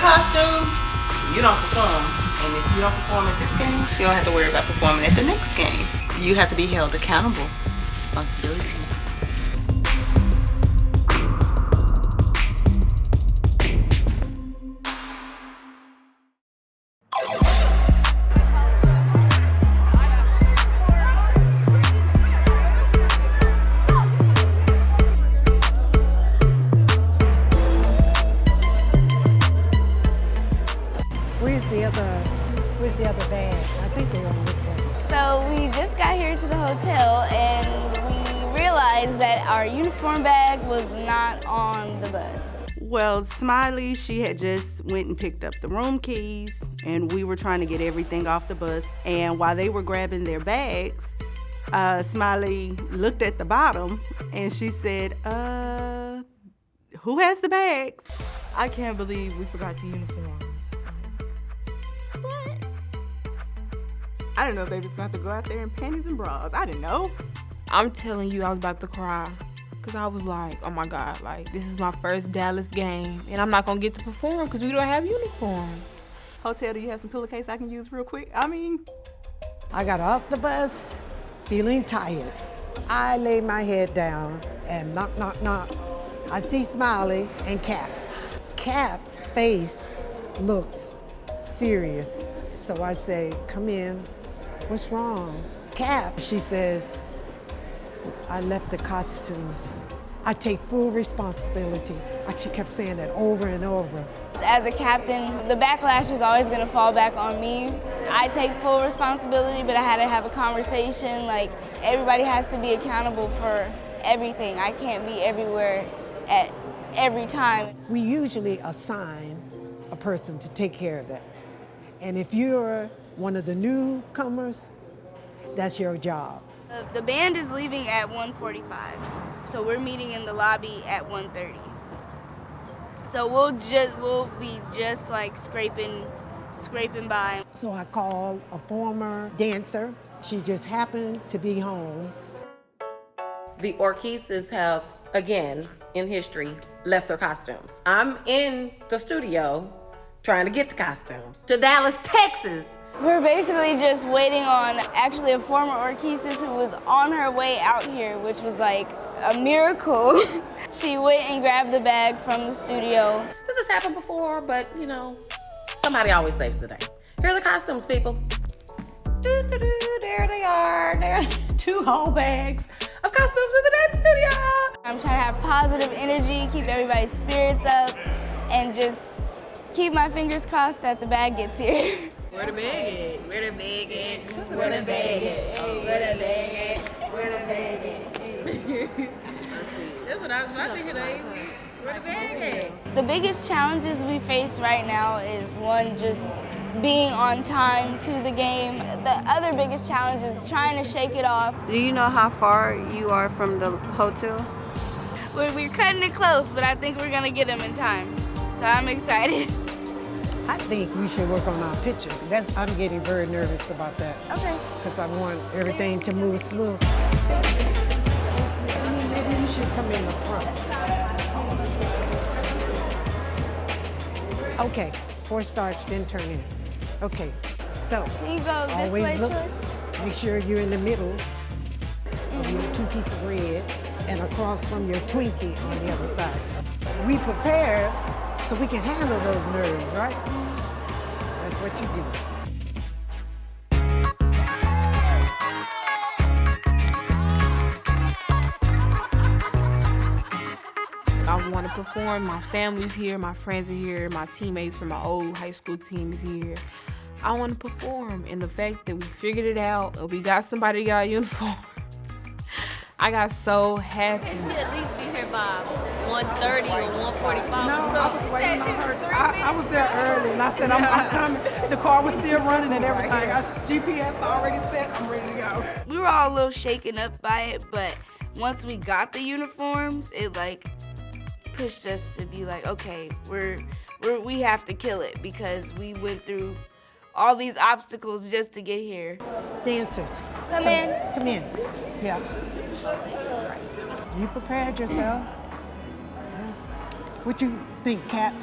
costume, you don't perform. And if you don't perform at this game, you don't have to worry about performing at the next game. You have to be held accountable. Responsibility. Where's the other bag? I think they're on this way. So we just got here to the hotel and we realized that our uniform bag was not on the bus. Well, Smiley, she had just went and picked up the room keys and we were trying to get everything off the bus. And while they were grabbing their bags, Smiley looked at the bottom and she said, who has the bags? I can't believe we forgot the uniforms. What? I didn't know if they was going to have to go out there in panties and bras. I didn't know. I'm telling you, I was about to cry. Because I was like, oh my God, like, this is my first Dallas game. And I'm not going to get to perform because we don't have uniforms. Hotel, do you have some pillowcase I can use real quick? I got off the bus feeling tired. I laid my head down and knock, knock, knock. I see Smiley and Cap. Cap's face looks serious. So I say, come in, what's wrong? Cap, she says, I left the costumes. I take full responsibility. She kept saying that over and over. As a captain, the backlash is always gonna fall back on me. I take full responsibility, but I had to have a conversation. Like, everybody has to be accountable for everything. I can't be everywhere at every time. We usually assign a person to take care of that. And if you're one of the newcomers, that's your job. The band is leaving at 1:45, so we're meeting in the lobby at 1:30. So we'll be just like scraping by. So I called a former dancer. She just happened to be home. The Orchesis have, again, in history, left their costumes. I'm in the studio trying to get the costumes to Dallas, Texas. We're basically just waiting on actually a former Orchesis who was on her way out here, which was like a miracle. She went and grabbed the bag from the studio. This has happened before, but you know, somebody always saves the day. Here are the costumes, people. There they are. There are 2 whole bags of costumes in the dance studio. I'm trying to have positive energy, keep everybody's spirits up, and just keep my fingers crossed that the bag gets here. Where the bag at? Where the bag at? Where the bag at? Where the bag at? Where the bag at? That's what I was about to hit. Where the bag at? The biggest challenges we face right now is one, just being on time to the game. The other biggest challenge is trying to shake it off. Do you know how far you are from the hotel? We're cutting it close, but I think we're gonna get them in time. So I'm excited. I think we should work on our picture. I'm getting very nervous about that. Okay. Because I want everything to move smooth. Maybe you should come in the front. Okay, 4 starts, then turn in. Okay, so Can you go this always way, look, Troy? make sure you're in the middle of your 2 pieces of bread and across from your Twinkie on the other side. We prepare so we can handle those nerves, right? That's what you do. I want to perform. My family's here, my friends are here, my teammates from my old high school team is here. I want to perform, and the fact that we figured it out, we got somebody to get our uniform. I got so happy. She should at least be here by 1:30 or 1:45. No, I was waiting on her. I was there early and I said, I'm coming. The car was still running and everything. GPS already set, I'm ready to go. We were all a little shaken up by it, but once we got the uniforms, it like pushed us to be like, okay, we have to kill it because we went through all these obstacles just to get here. Dancers. Come in. Come in. Yeah. You prepared yourself? Yeah. What you think, Cap?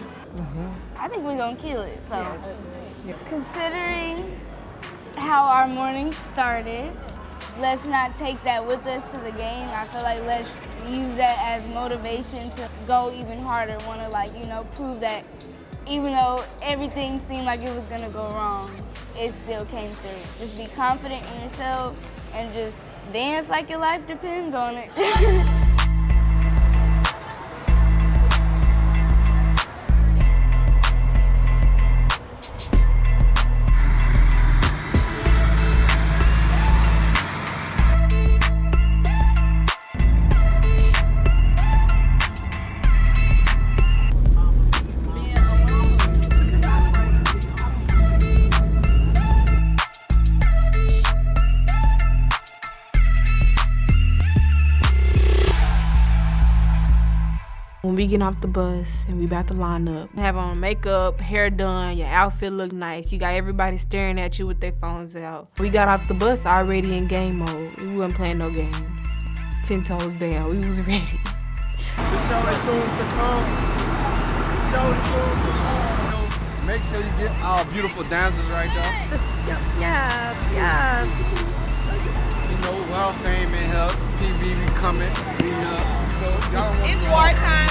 I think we're gonna kill it. So, Yes. considering how our morning started, let's not take that with us to the game. I feel like let's use that as motivation to go even harder. Want to, like, you know, prove that even though everything seemed like it was gonna go wrong, it still came through. Just be confident in yourself and just dance like your life depends on it. When we get off the bus and we about to line up, have on makeup, hair done, your outfit look nice. You got everybody staring at you with their phones out. We got off the bus already in game mode. We wasn't playing no games. 10 toes down, we was ready. The show is soon to come. The show is soon to come. Make sure you get our beautiful dancers right there. Yeah. You know, well, fame and health. PV, we coming. We so y'all want It's wartime.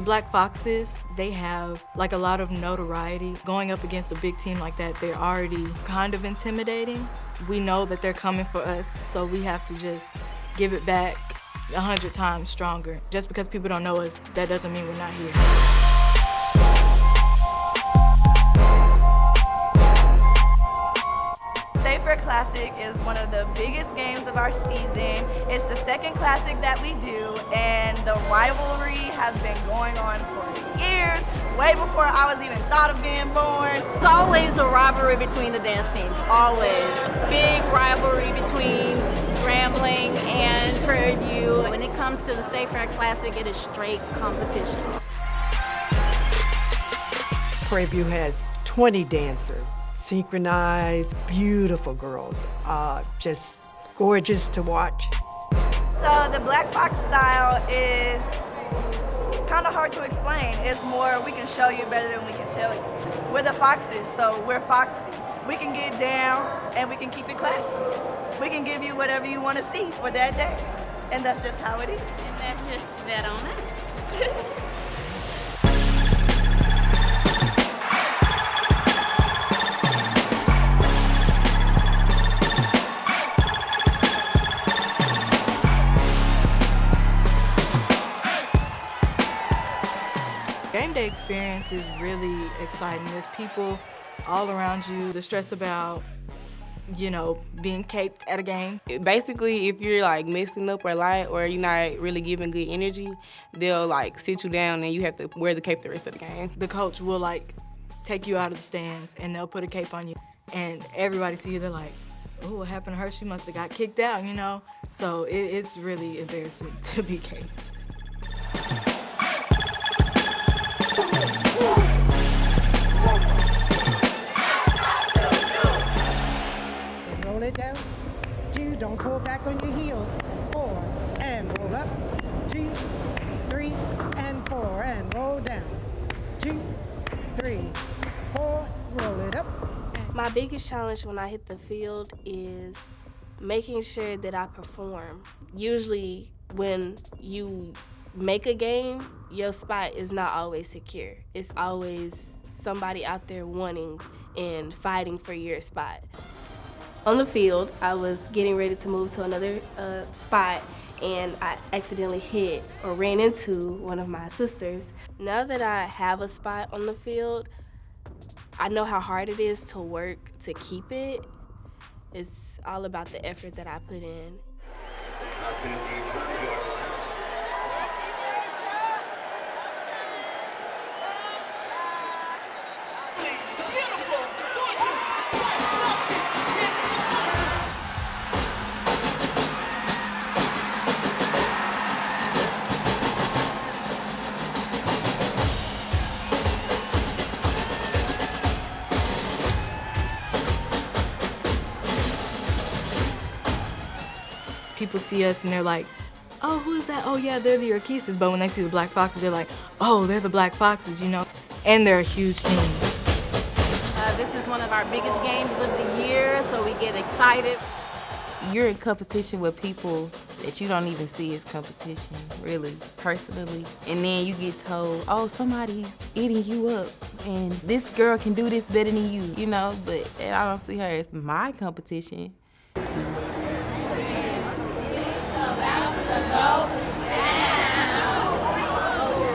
Black Foxes, they have like a lot of notoriety. Going up against a big team like that, they're already kind of intimidating. We know that they're coming for us, so we have to just give it back 100 times stronger. Just because people don't know us, that doesn't mean we're not here. State Fair Classic is one of the biggest games of our season. It's the second classic that we do, and the rivalry has been going on for years, way before I was even thought of being born. It's always a rivalry between the dance teams, always. Big rivalry between Grambling and Prairie View. When it comes to the State Fair Classic, it is straight competition. Prairie View has 20 dancers, synchronized, beautiful girls, just gorgeous to watch. So the Black Fox style is kind of hard to explain. It's more, we can show you better than we can tell you. We're the Foxes, so we're foxy. We can get down and we can keep it classy. We can give you whatever you want to see for that day. And that's just how it is. And that's just that on it. Game day experience is really exciting. There's people all around you. The stress about, you know, being caped at a game. Basically, if you're like messing up or light or you're not really giving good energy, they'll like sit you down and you have to wear the cape the rest of the game. The coach will like take you out of the stands and they'll put a cape on you. And everybody see you, they're like, oh, what happened to her? She must have got kicked out, you know? So it's really embarrassing to be caped. And roll it down. 2, don't pull back on your heels. 4, and roll up. 2, 3, and 4, and roll down. 2, 3, 4, roll it up. My biggest challenge when I hit the field is making sure that I perform. Usually when you make a game, your spot is not always secure. It's always somebody out there wanting and fighting for your spot. On the field, I was getting ready to move to another spot, and I accidentally hit or ran into one of my sisters. Now that I have a spot on the field, I know how hard it is to work to keep it. It's all about the effort that I put in. People see us and they're like, oh, who is that? Oh yeah, they're the Orchesis. But when they see the Black Foxes, they're like, oh, they're the Black Foxes, you know? And they're a huge team. This is one of our biggest games of the year, so we get excited. You're in competition with people that you don't even see as competition, really, personally. And then you get told, oh, somebody's eating you up, and this girl can do this better than you, you know? But I don't see her as my competition.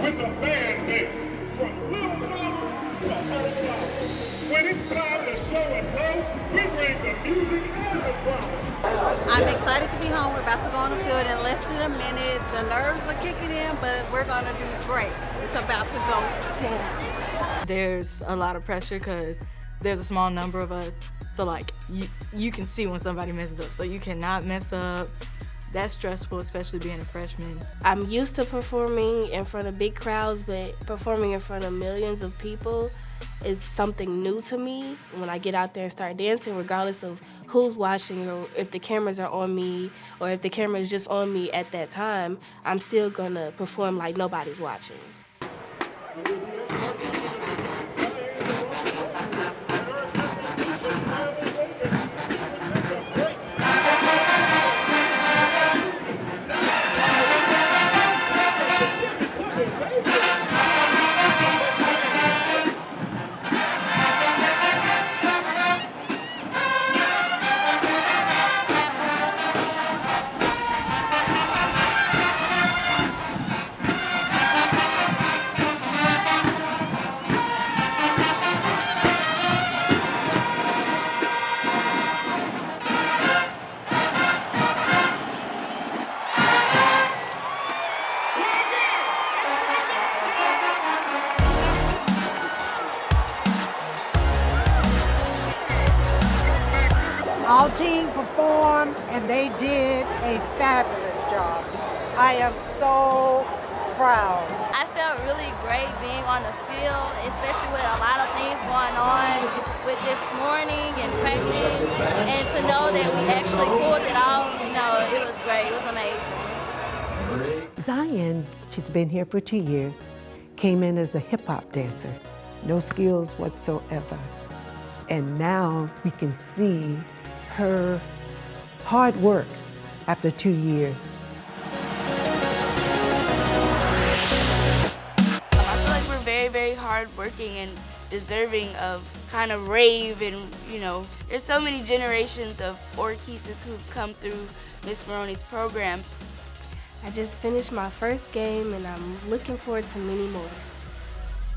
With a band base, from little models to old models. When it's time to show and go, we bring the music and the drama. I'm excited to be home. We're about to go on the field in less than a minute. The nerves are kicking in, but we're gonna do great. It's about to go down. There's a lot of pressure because there's a small number of us. So like, you can see when somebody messes up, so you cannot mess up. That's stressful, especially being a freshman. I'm used to performing in front of big crowds, but performing in front of millions of people is something new to me. When I get out there and start dancing, regardless of who's watching or if the cameras are on me or if the camera is just on me at that time, I'm still gonna perform like nobody's watching. Our team performed and they did a fabulous job. I am so proud. I felt really great being on the field, especially with a lot of things going on with this morning and practice, and to know that we actually pulled it off, you know, it was great, it was amazing. Zion, she's been here for 2 years, came in as a hip-hop dancer, no skills whatsoever. And now we can see her hard work after 2 years. I feel like we're very, very hardworking and deserving of kind of rave, and you know, there's so many generations of Orchesis who've come through Miss Maroney's program. I just finished my first game and I'm looking forward to many more.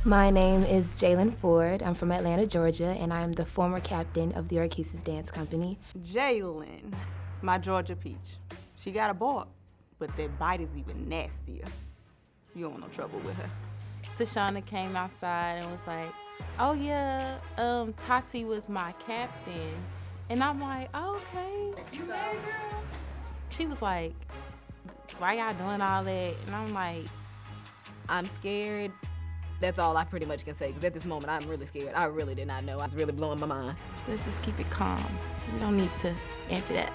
My name is Jalen Ford. I'm from Atlanta, Georgia, and I'm the former captain of the Orchesis Dance Company. Jalen, my Georgia peach. She got a bark, but that bite is even nastier. You don't want no trouble with her. Tashana came outside and was like, oh yeah, Tati was my captain. And I'm like, oh, okay. You married, girl? She was like, why y'all doing all that? And I'm like, I'm scared. That's all I pretty much can say, because at this moment, I'm really scared. I really did not know. I was really blowing my mind. Let's just keep it calm. We don't need to amp it up.